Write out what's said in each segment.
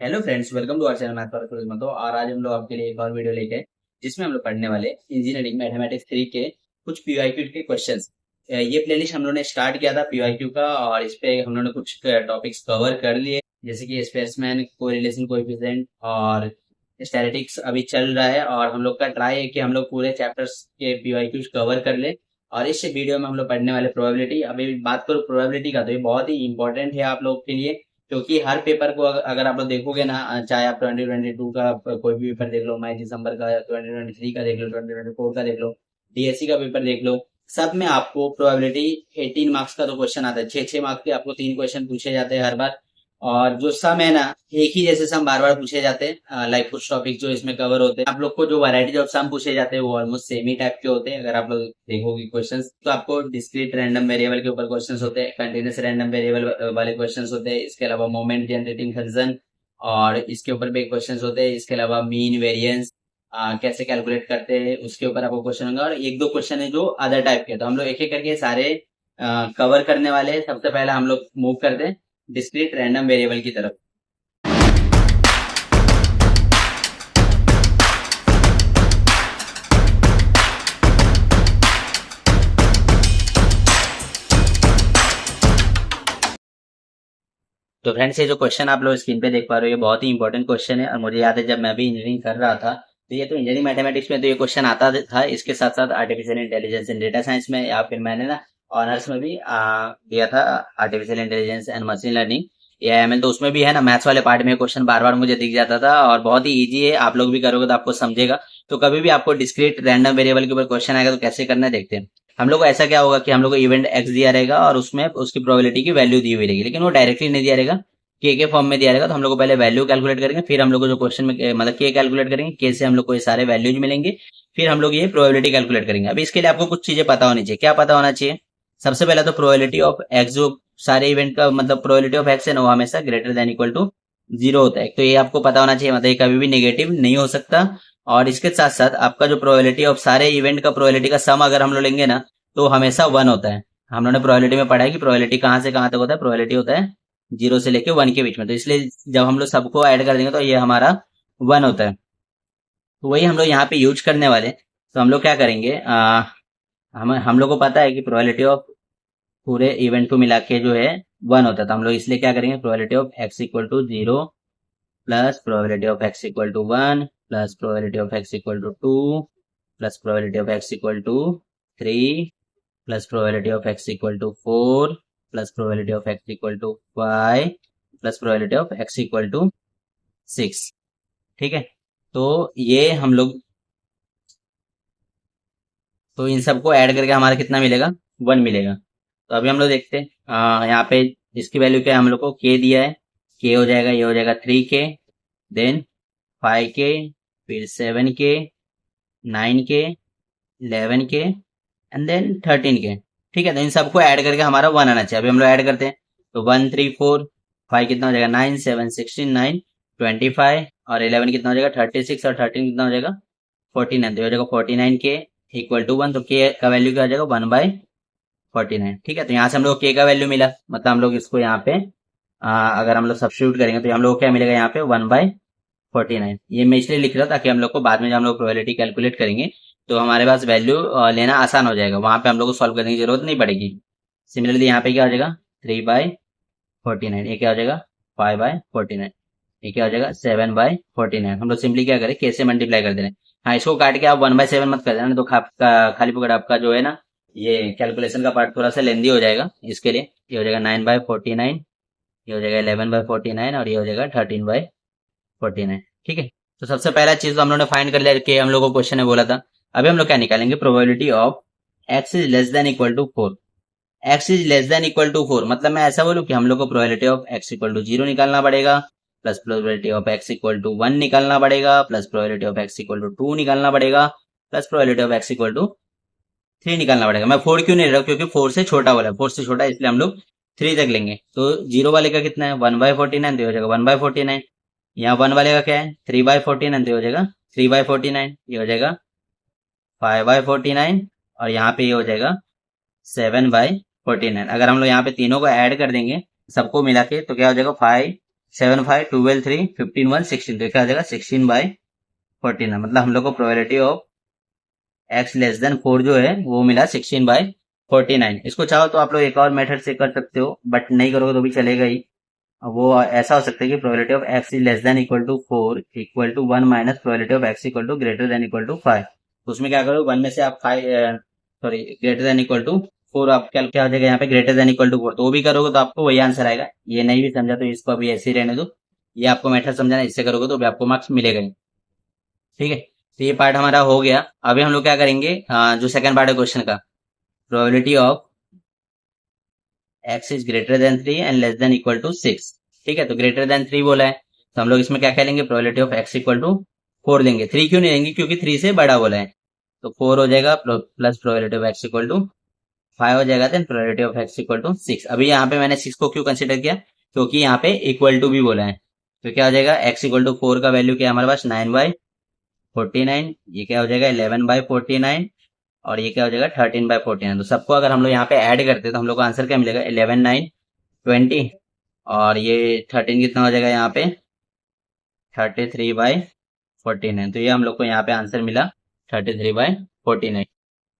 Hello friends, welcome to our channel math for quiz मतो। और आज हम लोग आपके लिए एक और वीडियो लेके आए, जिसमें हम लोग पढ़ने वाले इंजीनियरिंग मैथमेटिक्स 3 के कुछ पीवाईक्यू के क्वेश्चंस। ये प्लेलिस्ट हम लोगों ने स्टार्ट किया था पीवाईक्यू का, और इस पे हम लोगों ने कुछ टॉपिक्स कवर कर लिए, जैसे कि स्पेसमैन, कोरिलेशन कोएफिशिएंट और स्टैटिस्टिक्स अभी चल रहा है। और हम लोग का ट्राई है कि हम लोग पूरे चैप्टर्स के पीवाईक्यूज कवर कर ले। और इस वीडियो में हम लोग पढ़ने वाले प्रोबेबिलिटी। अभी बात करूँ प्रोबेबिलिटी का, तो ये बहुत ही इंपॉर्टेंट है आप लोग के लिए, क्योंकि हर पेपर को अगर आप लोग देखोगे ना, चाहे आप 2022 का कोई भी पेपर देख लो, मई दिसंबर का, 2023 का देख लो, 2024 का देख लो, डीएससी का पेपर देख लो, सब में आपको प्रोबेबिलिटी 18 मार्क्स का तो क्वेश्चन आता है। 6 मार्क्स के आपको 3 क्वेश्चन पूछे जाते हैं हर बार। और जो सम है ना, एक ही जैसे सम बार बार पूछे जाते हैं। लाइक कुछ टॉपिक जो इसमें कवर होते हैं, आप लोग को जो वैरायटी ऑफ सम पूछे जाते हैं वो ऑलमोस्ट सेम ही टाइप के होते हैं। अगर आप लोग देखोगे क्वेश्चंस, तो आपको डिस्क्रीट रैंडम वेरिएबल के ऊपर क्वेश्चंस होते हैं, कंटीन्यूअस रैंडम वेरिएबल वाले क्वेश्चंस होते हैं, इसके अलावा मोमेंट जनरेटिंग फंक्शन और इसके ऊपर भी क्वेश्चंस होते हैं। इसके अलावा मीन वेरिएंस कैसे कैलकुलेट करते हैं उसके ऊपर आपको क्वेश्चन होंगे, और एक दो क्वेश्चन है जो अदर टाइप के। तो हम लोग एक एक करके सारे कवर करने वाले हैं। सबसे पहले हम लोग मूव करते हैं डिस्क्रीट रैंडम वेरिएबल की तरफ। तो फ्रेंड्स, ये जो क्वेश्चन आप लोग स्क्रीन पे देख पा रहे हो, ये बहुत ही इंपॉर्टेंट क्वेश्चन है। और मुझे याद है जब मैं भी इंजीनियरिंग कर रहा था, तो ये तो इंजीनियरिंग मैथमेटिक्स में तो ये क्वेश्चन आता था। इसके साथ साथ artificial intelligence and data science में, या फिर मैंने ना ऑनर्स में भी दिया था artificial intelligence and machine learning, या एमएल। तो उसमें भी है ना, मैथ्स वाले पार्ट में क्वेश्चन बार बार मुझे दिख जाता था, और बहुत ही ईजी है। आप लोग भी करोगे तो आपको समझेगा। तो कभी भी आपको डिस्क्रीट रैंडम वेरिएबल के ऊपर क्वेश्चन आएगा तो कैसे करना है देखते हैं। हम लोग को ऐसा क्या होगा कि हम लोग को इवेंट एक्स दिया रहेगा और उसमें उसकी प्रोबेबिलिटी की वैल्यू दी हुई रहेगी, लेकिन वो डायरेक्टली नहीं दिया रहेगा, के फॉर्म में दिया रहेगा। तो हम लोग को पहले वैल्यू कैलकुलेट करेंगे, फिर हम लोग को जो क्वेश्चन में मतलब के कैलकुलेट करेंगे, के से हम लोग को ये सारे वैल्यूज मिलेंगे, फिर हम लोग ये प्रोबेबिलिटी कैलकुलेट करेंगे। अभी इसके लिए आपको कुछ चीजें पता होनी चाहिए। क्या पता होना चाहिए? सबसे पहला तो प्रोबेबिलिटी ऑफ एक्स, जो सारे इवेंट का मतलब प्रोबेबिलिटी ऑफ एक्स है ना, वो हमेशा ग्रेटर देन इक्वल टू 0 होता है। तो ये आपको पता होना चाहिए, मतलब ये कभी भी नेगेटिव नहीं हो सकता। और इसके साथ साथ आपका जो प्रोबेबिलिटी ऑफ सारे इवेंट का प्रोबेबिलिटी का सम अगर हम लोग लेंगे ना, तो हमेशा 1 होता है। हम लोगों ने प्रोबेबिलिटी में पढ़ा है कि प्रोबेबिलिटी कहाँ से कहाँ तक होता है। प्रोबेबिलिटी होता है 0 से लेके 1 के बीच में। तो इसलिए जब हम लोग सबको ऐड कर देंगे तो ये हमारा 1 होता है। तो वही हम लोग यहाँ पे यूज करने वाले। तो हम लोग क्या करेंगे, हम लोग को पता है कि प्रोबेबिलिटी ऑफ पूरे इवेंट को मिला के जो है 1 होता है। तो हम लोग इसलिए क्या करेंगे, probability of x equal to 0 plus probability of x equal to 1 plus probability of x equal to 2 plus probability of x equal to 3 plus probability of x equal to 4 plus probability of x equal to 5 plus probability of x equal to 6। ठीक है। तो ये हम लोग, तो इन सबको add करके हमारा कितना मिलेगा, 1 मिलेगा। तो अभी हम लोग देखते हैं, यहाँ पे इसकी वैल्यू क्या है, हम लोग को के दिया है। के हो जाएगा, ये हो जाएगा 3k, देन 5k, फिर 7k, 9k, 11k and then 13k। ठीक है। तो इन सबको ऐड करके हमारा 1 आना चाहिए। अभी हम लोग ऐड करते हैं, तो 1 3 4 5 कितना हो जाएगा, 9 7 16 9 25, और 11 कितना हो जाएगा 36, और 13 कितना हो जाएगा 49। तो हो जाएगा 49k इक्वल टू 1। तो के का वैल्यू क्या हो जाएगा, 1/49। ठीक है। तो यहाँ से हम लोग के का वैल्यू मिला, मतलब हम लोग इसको यहाँ पे अगर हम लोग सब्स्टिट्यूट करेंगे तो हम लोग को क्या मिलेगा, यहाँ पे 1/49। ये मैं इसलिए लिख रहा था ताकि हम लोग को बाद में जब हम लोग प्रोबेबिलिटी कैलकुलेट करेंगे तो हमारे पास वैल्यू लेना आसान हो जाएगा, वहां पे हम लोग को सॉल्व करने की जरूरत नहीं पड़ेगी। सिमिलरली यहाँ पे क्या हो जाएगा, 3/49, ये क्या हो जाएगा 5/49, ये क्या हो जाएगा 7/49। हम लोग सिंपली क्या करें, कैसे मल्टीप्लाई कर दे रहे हैं। हाँ, इसको काट के आप 1/7 मत कर देना, तो खाली पकड़ आपका जो है ना, ये कैलकुलेशन का पार्ट थोड़ा सा लेंदी हो जाएगा। इसके लिए ये हो जाएगा 9/49, ये हो जाएगा 11/49, और ये हो जाएगा 13/49। ठीक है। तो सबसे पहला चीज तो हम लोगों ने फाइंड कर लिया कि हम लोग को क्वेश्चन में बोला था। अभी हम लोग क्या निकालेंगे, probability of x is less than equal to 4। X is less than equal to 4 मतलब मैं ऐसा बोलूं कि हम लोग को probability of x equal to 0 निकालना पड़ेगा, plus probability of x equal to 1 निकालना पड़ेगा, plus probability of x equal to 2 निकालना पड़ेगा, plus probability of x equal to 3 निकालना पड़ेगा। मैं 4 क्यों नहीं ले रहा हूँ, क्योंकि 4 से छोटा वाला है, 4 से छोटा, इसलिए हम लोग 3 तक लेंगे। तो 0 वाले का कितना है, 1/49, तो हो जाएगा 1/49। यहाँ 1 वाले का क्या है, 3/49, तो हो जाएगा 3/49, ये हो जाएगा 5/49, और यहाँ पे ये हो जाएगा 7/49। अगर हम लोग यहाँ पे तीनों को ऐड कर देंगे सबको मिला के, तो क्या हो जाएगा 5 7 5 12 3 15 1 16, तो क्या हो जाएगा 16/14, मतलब हम लोग को probability of x less than 4 जो है वो मिला 16/49। इसको चाहो तो आप लोग एक और मेथड से कर सकते हो, बट नहीं करोगे तो भी चलेगा ही। वो ऐसा हो सकता है कि probability of x is less than equal to 4 equal to 1 minus probability of x equal to greater than equal to 5। तो उसमें क्या करो, 1 में से आप 5 sorry greater than equal to 4, आप क्या हो जाएगा यहाँ पे ग्रेटर देन इक्वल टू 4, तो वो भी करोगे तो आपको वही आंसर आएगा। ये नहीं भी समझा तो इसको अभी ऐसे ही रहने दो, ये आपको मेथड समझाना, इससे करोगे तो भी आपको मार्क्स मिलेगा ही। ठीक है, तो ये पार्ट हमारा हो गया। अभी हम लोग क्या करेंगे, जो सेकंड पार्ट है क्वेश्चन का, probability of x is greater than 3 and less than equal to 6। ठीक है, तो ग्रेटर देन 3 बोला है, तो हम लोग इसमें क्या कह लेंगे, probability of x equal to 4 लेंगे। 3 क्यों नहीं लेंगे, क्योंकि 3 से बड़ा बोला है, तो 4 हो जाएगा plus probability of x equal to 5 हो जाएगा, then probability of x equal to 6। अभी यहाँ पे मैंने 6 को क्यों कंसिडर किया, क्योंकि यहाँ पे इक्वल टू भी बोला है, तो क्या हो जाएगा x इक्वल टू 4 का वैल्यू क्या है हमारे पास 9/49, ये क्या हो जाएगा 11/49, और ये क्या हो जाएगा 13/49। तो सबको अगर हम लोग यहाँ पे ऐड करते हैं तो हम लोग को आंसर क्या मिलेगा 11 9 20, और ये 13 कितना हो जाएगा यहाँ पे 33/49। तो ये हम लोग को यहाँ पे आंसर मिला 33/49।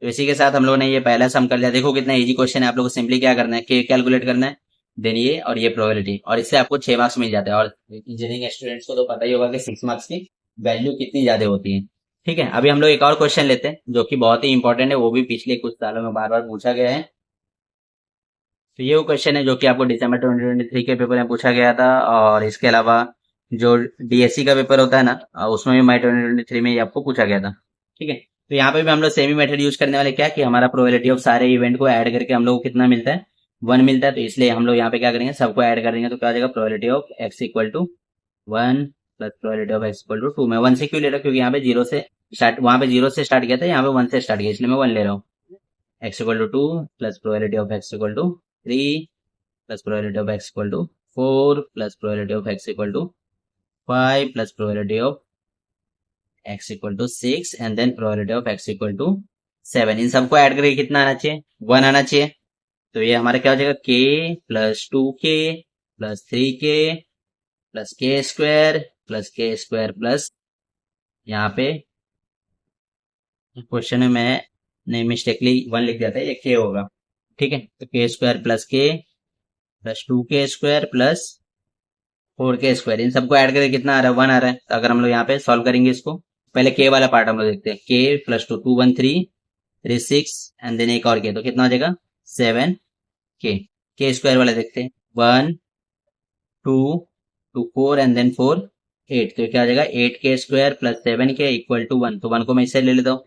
तो इसी के साथ हम लोगों ने ये पहला सम कर लिया। देखो कितना इजी क्वेश्चन है, आप लोग को सिंपली क्या करना है, के कैलकुलेट करना है, देन ये और ये प्रोबेबिलिटी, और इससे आपको 6 मार्क्स मिल जाते हैं। और इंजीनियरिंग स्टूडेंट्स को तो पता ही होगा कि 6 मार्क्स की वैल्यू कितनी ज्यादा होती है। ठीक है, अभी हम लोग एक और क्वेश्चन लेते हैं जो कि बहुत ही इंपॉर्टेंट है, वो भी पिछले कुछ सालों में बार बार पूछा गया है। तो ये वो क्वेश्चन है जो कि आपको दिसंबर 2023 के पेपर में पूछा गया था, और इसके अलावा जो डीएससी का पेपर होता है ना, उसमें भी मई 2023 में ही आपको पूछा गया था। ठीक है, तो यहाँ पे भी हम लोग सेमी मेथड यूज करने वाले, क्या कि हमारा प्रोबेबिलिटी ऑफ सारे इवेंट को ऐड करके हम लोग को कितना मिलता है 1 मिलता है, तो इसलिए हम लोग यहाँ पे क्या करेंगे, सबको ऐड कर देंगे, तो क्या हो जाएगा probability of x equal to 1 plus probability of x equal to 2। मैं 1 से क्यों ले रहा हूँ, क्योंकि यहाँ पे 0 से स्टार्ट, वहां पे 0 से स्टार्ट किया था, यहाँ पे 1 से स्टार्ट किया, इसलिए मैं 1 ले रहा हूँ। x equal to 2 plus probability of x equal to 3 plus probability of x equal to 4 plus probability of x equal to 5 plus probability of x equal to 6 and then probability of x equal to 7। इन सबको add करके कितना आना चाहिए 1 आना चाहिए। तो ये हमारा क्या हो जाएगा k plus 2k plus 3k plus के स्क्वायर प्लस, यहाँ पे क्वेश्चन में मैंने मिस्टेकली 1 लिख दिया था, ये k होगा। ठीक है, तो k square plus k plus 2k square plus 4k square, इन सबको ऐड करके कितना आ रहा है 1 आ रहा है। तो अगर हम लोग यहाँ पे सॉल्व करेंगे इसको, पहले के वाला पार्ट हम लोग देखते हैं, के प्लस 2 2 1 3 3 6 एंड देन एक और के, तो कितना हो जाएगा 7k। के स्क्वायर वाला देखते हैं 1 2 2 4 एंड देन 4 8, तो क्या हो जाएगा 8k square plus 7k equal to 1, तो 1 को मैं इससे ले लेता हूँ,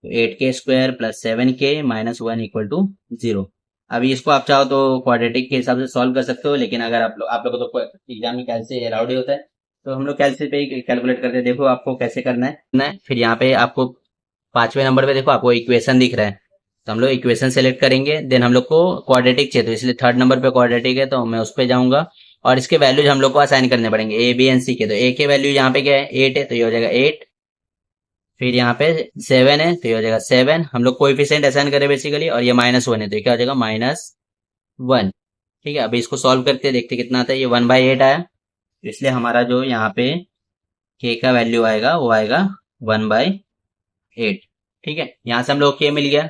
तो 8k square plus 7k minus 1 equal to 0। अभी इसको आप चाहो तो क्वाड्रेटिक के हिसाब से सॉल्व कर सकते हो, लेकिन अगर आप लोगों को तो एग्जाम में कैलसी अलाउड ही होता है, तो हम लोग कैलसी पे ही कैलकुलेट करते हैं। देखो आपको कैसे करना है, फिर यहाँ पे आपको 5वें नंबर पे देखो आपको इक्वेशन दिख रहा है, तो हम लोग इक्वेशन सेलेक्ट करेंगे, देन हम लोग को क्वाड्रेटिक चाहिए, तो इसलिए 3rd नंबर पे क्वाड्रेटिक है, तो मैं उस पर जाऊंगा, और इसके वैल्यूज हम लोग को असाइन करने पड़ेंगे ए बी एंड सी के। तो ए के वैल्यू यहाँ पे क्या है 8 है, तो ये हो जाएगा 8, फिर यहाँ पे 7 है, तो ये हो जाएगा 7, हम लोग कोएफिशिएंट असाइन करें बेसिकली, और ये -1 है, तो ये क्या हो जाएगा -1। ठीक है, अभी इसको सॉल्व करके देखते कितना आता है, ये 1/8 आया, तो इसलिए हमारा जो यहाँ पे के का वैल्यू आएगा वो आएगा 1/8। ठीक है, यहाँ से हम लोग के मिल गया,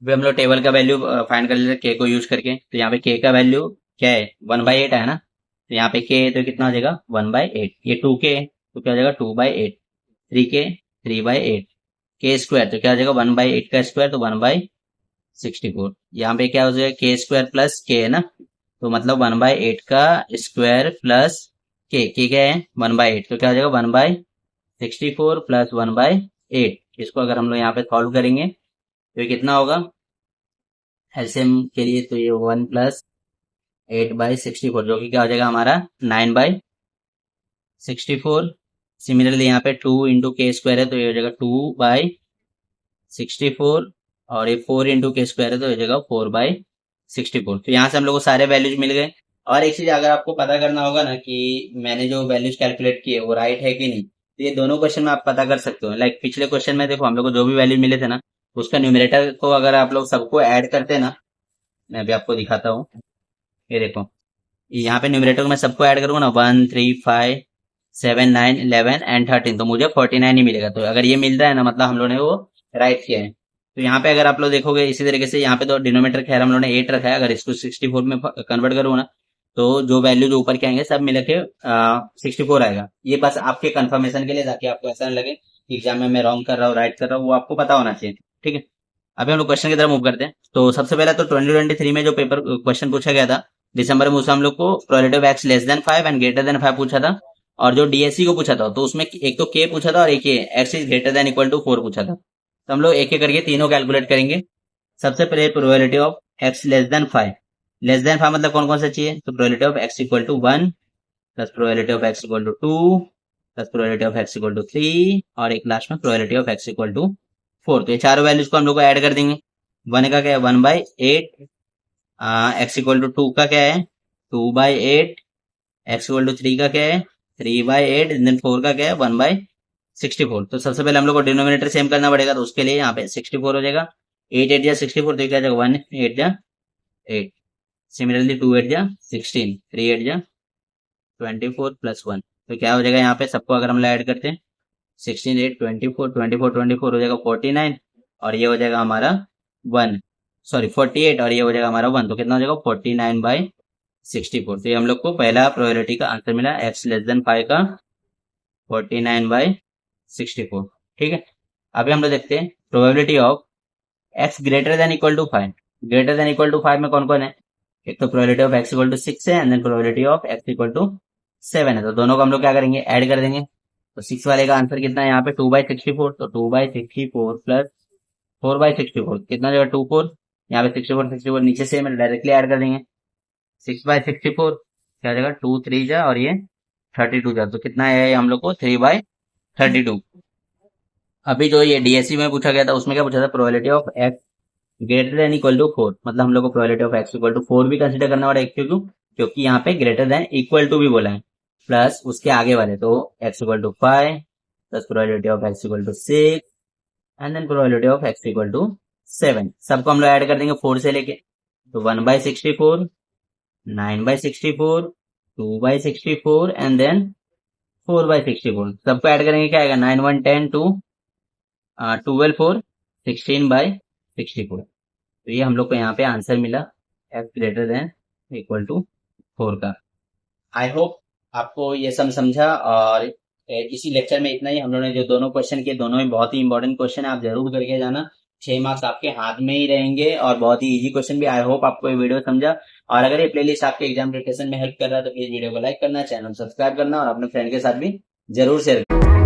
अभी हम लोग टेबल का वैल्यू फाइंड कर लेते हैं के को यूज करके। तो यहाँ पे के का वैल्यू क्या है 1/8 है ना, तो यहाँ पे के है तो कितना हो जाएगा 1/8, ये 2k है तो क्या हो जाएगा 2/8, 3k 3/8, के स्क्वायर तो क्या हो जाएगा 1/8 का स्क्वायर तो 1/64, यहाँ पे क्या हो जाएगा के स्क्वायर प्लस के है ना, तो मतलब 1/8 का स्क्वायर प्लस के क्या है 1/8, तो क्या हो जाएगा 1/64 प्लस 1/8। इसको अगर हम लोग यहाँ पे सॉल्व करेंगे तो ये कितना होगा एलसीएम के लिए, तो ये 1 प्लस 8/64 जो कि क्या हो जाएगा हमारा 9/64। सिमिलरली यहाँ पे 2 इंटू के स्क्वायर है, तो ये हो जाएगा 2/64, और ये 4 इंटू के स्क्वायर है, तो ये हो जाएगा 4/64। तो यहाँ से हम लोग को सारे वैल्यूज मिल गए। और एक चीज अगर आपको पता करना होगा ना कि मैंने जो वैल्यूज कैलकुलेट किए वो राइट है कि नहीं, तो ये दोनों क्वेश्चन में आप पता कर सकते हो। लाइक पिछले क्वेश्चन में देखो हम लोग को जो भी वैल्यू मिले थे ना, उसका न्यूमरेटर को अगर आप लोग सबको ऐड करते ना, मैं अभी आपको दिखाता हूँ, ये देखो यहाँ पे न्यूमरेटर में सबको ऐड करूंगा ना 1 3 5 7 9 11 एंड 13, तो मुझे 49 ही मिलेगा। तो अगर ये मिल रहा है ना, मतलब हम लोगों ने वो राइट किया है। तो यहाँ पे अगर आप लोग देखोगे इसी तरीके से, यहाँ पे तो डिनोमीटर खैर हम लोगों ने 8 रखा है, अगर इसको 64 में कन्वर्ट करूंगा ना, तो जो वैल्यू जो ऊपर के आएंगे सब मिला के 64 आएगा। ये बस आपके कंफर्मेशन के लिए, ताकि आपको ऐसा ना लगे कि एग्जाम में मैं रॉन्ग कर रहा हूँ राइट कर रहा हूँ, वो आपको पता होना चाहिए। ठीक है, अभी हम लोग क्वेश्चन की तरफ मूव करते हैं। तो सबसे पहले तो 2023 में जो पेपर क्वेश्चन पूछा गया था दिसंबर में, उसमें हम लोग को probability of x less than 5 and greater than 5 पूछा था। और जो डीएससी को पूछा था, तो उसमें एक तो के पूछा था और एक x is greater than equal to 4 पूछा था। तो हम लोग एक एक करके तीनों कैलकुलेट करेंगे। सबसे पहले probability of x less than 5। Less than 5 मतलब कौन कौन सा चाहिए, तो probability of x equal to 1 plus probability of x equal to 2 plus probability of x equal to 3 और एक लास्ट में probability of x equal to 4। तो ये चारों वैल्यूज को हम लोग को ऐड कर देंगे। 1 का क्या है 1/8, एक्स इक्वल टू 2 का क्या है 2/8, एक्स इक्वल टू 3 का क्या है 3/8, देन 4 का क्या है 1/64। तो सबसे पहले हम लोग को डिनोमिनेटर सेम करना पड़ेगा, तो उसके लिए यहाँ पे 64 हो जाएगा। 8 8 जा 64, तो क्या जाएगा 1 8 जा 8। सिमिलरली 2 8 जा 16, 3 8 जा 24 प्लस 1, तो क्या हो जाएगा यहाँ पे सबको अगर हम ऐड करते हैं 16 8 24 24 24 हो जाएगा 49, और ये हो जाएगा हमारा 1 सॉरी 48, और ये हो जाएगा हमारा 1, तो कितना हो जाएगा 49/64। तो ये हम लोग को पहला प्रोबेबिलिटी का आंसर मिला एक्स लेस देन 5 का 49/64। ठीक है, अभी हम लोग देखते हैं probability of x greater than equal to 5। Greater than equal to 5 में कौन कौन है, एक तो probability of x equal to 6 है and then probability of x equal to 7 है। तो दोनों को हम लोग क्या करेंगे ऐड कर देंगे। तो 6 वाले का आंसर कितना है यहाँ पे 2/64, तो 2/64 प्लस 4/64 कितना जाएगा 24। यहाँ पे 64 64 नीचे से हम डायरेक्टली ऐड कर देंगे। 6/64 क्या जाएगा 2 3 जा और ये 32 जा, तो कितना है हम लोग को 3/32। अभी जो ये डीएससी में पूछा गया था उसमें क्या पूछा था, probability of x greater than equal to 4, मतलब हम लोग को probability of x equal to 4 भी कंसिडर करना पड़ा क्यों, क्योंकि यहाँ पे ग्रेटर देन इक्वल टू भी बोला है, प्लस उसके आगे वाले तो x equal to 5 plus probability of x equal to 6 and then probability of x equal to 7। सबको हम लोग ऐड कर देंगे 4 से लेके, तो 1/64, 9/64, 2/64 एंड देन 4/64। सबको ऐड करेंगे क्या आएगा 9 1 10 2 12 4 16/64। तो ये हम लोग को यहाँ पे आंसर मिला x greater than equal to 4 का। आई होप आपको ये सब समझा, और इसी लेक्चर में इतना ही। हम लोगों ने जो दोनों क्वेश्चन किए, दोनों ही बहुत ही इंपॉर्टेंट क्वेश्चन है, आप जरूर करके जाना। 6 मार्क्स आपके हाथ में ही रहेंगे और बहुत ही इजी क्वेश्चन भी। आई होप आपको ये वीडियो समझा, और अगर ये प्लेलिस्ट आपके एग्जाम प्रिपरेशन में हेल्प कर रहा है तो प्लीज वीडियो को लाइक करना, चैनल सब्सक्राइब करना और अपने फ्रेंड के साथ भी जरूर शेयर करना।